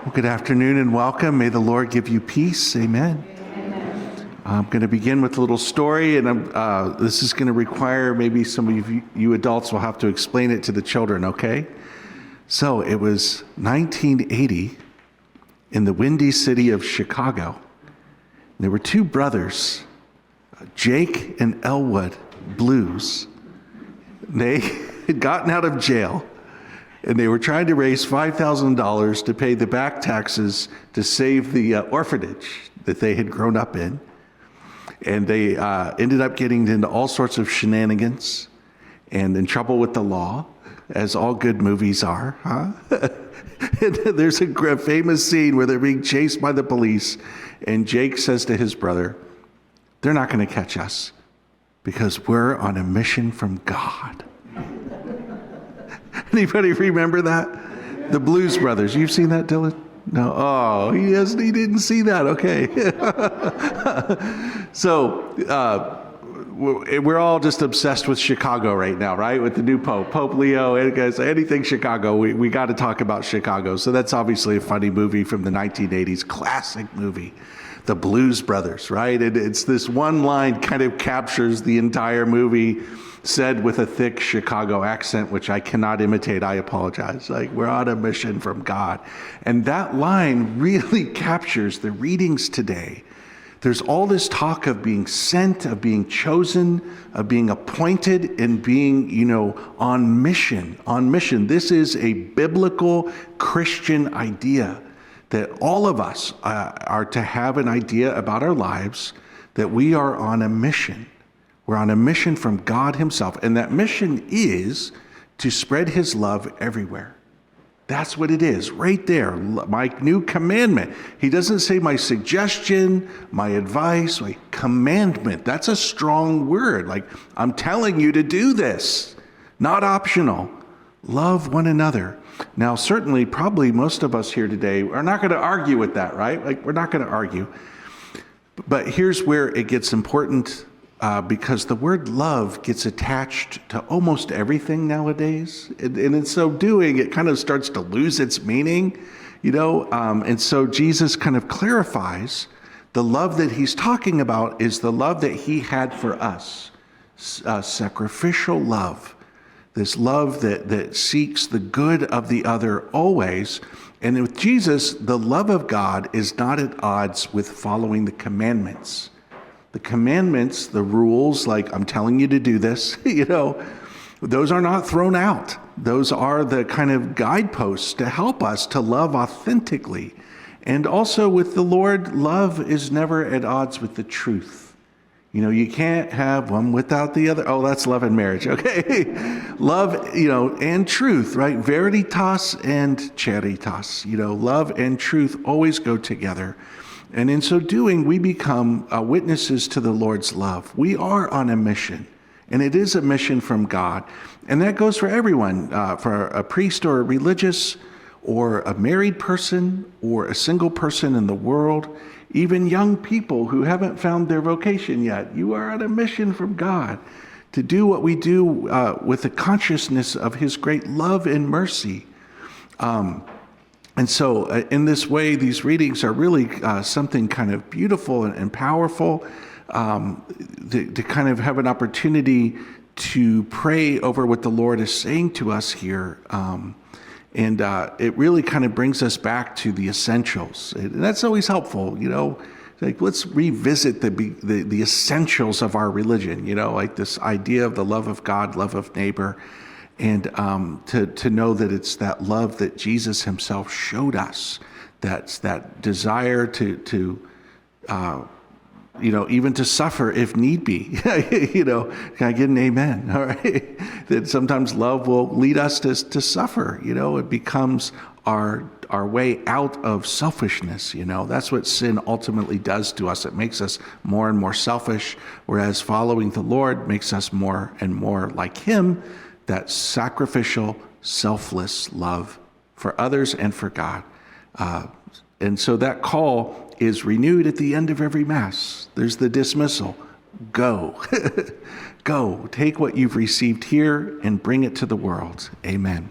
Well, good afternoon and welcome. May the Lord give you peace. Amen. I'm going to begin with a little story, and this is going to require maybe some of you adults will have to explain it to the children, okay? So it was 1980 in the windy city of Chicago. There were two brothers, Jake and Elwood Blues. They had gotten out of jail, and they were trying to raise $5,000 to pay the back taxes to save the orphanage that they had grown up in. And they ended up getting into all sorts of shenanigans and in trouble with the law, as all good movies are, huh? And there's a famous scene where they're being chased by the police, and Jake says to his brother, "They're not going to catch us because we're on a mission from God." Anybody remember that? The Blues Brothers. You've seen that, Dylan? No. Oh, he didn't see that. Okay. So we're all just obsessed with Chicago right now, right? With the new Pope Leo. Anything Chicago, we got to talk about Chicago. So that's obviously a funny movie from the 1980s, classic movie, The Blues Brothers, right? It's this one line kind of captures the entire movie, said with a thick Chicago accent, which I cannot imitate. I apologize. Like, we're on a mission from God. And that line really captures the readings today. There's all this talk of being sent, of being chosen, of being appointed, and being, on mission. On mission. This is a biblical Christian idea that all of us are to have an idea about our lives, that we are on a mission. We're on a mission from God himself. And that mission is to spread his love everywhere. That's what it is, right there. My new commandment. He doesn't say my suggestion, my advice, my commandment. That's a strong word. Like, I'm telling you to do this, not optional. Love one another. Now, certainly, probably most of us here today are not going to argue with that, right? Like, we're not going to argue. But here's where it gets important. Because the word love gets attached to almost everything nowadays. And in so doing, it kind of starts to lose its meaning, And so Jesus kind of clarifies the love that he's talking about is the love that he had for us. Sacrificial love. This love that seeks the good of the other always. And with Jesus, the love of God is not at odds with following the commandments. The commandments, the rules, like I'm telling you to do this, those are not thrown out. Those are the kind of guideposts to help us to love authentically. And also with the Lord, love is never at odds with the truth. You can't have one without the other. Oh, that's love and marriage, okay? Love, and truth, right? Veritas and charitas. Love and truth always go together. And in so doing, we become witnesses to the Lord's love. We are on a mission, and it is a mission from God. And that goes for everyone, for a priest or a religious or a married person or a single person in the world, even young people who haven't found their vocation yet. You are on a mission from God to do what we do with the consciousness of his great love and mercy. And so in this way, these readings are really something kind of beautiful and powerful to kind of have an opportunity to pray over what the Lord is saying to us here. And it really kind of brings us back to the essentials. And that's always helpful, Like, let's revisit the essentials of our religion, like this idea of the love of God, love of neighbor. And to know that it's that love that Jesus himself showed us, that's that desire to even to suffer if need be. Can I get an amen? All right. That sometimes love will lead us to suffer. It becomes our way out of selfishness. That's what sin ultimately does to us. It makes us more and more selfish, whereas following the Lord makes us more and more like him. That sacrificial, selfless love for others and for God. And so that call is renewed at the end of every Mass. There's the dismissal. Go. Go. Take what you've received here and bring it to the world. Amen.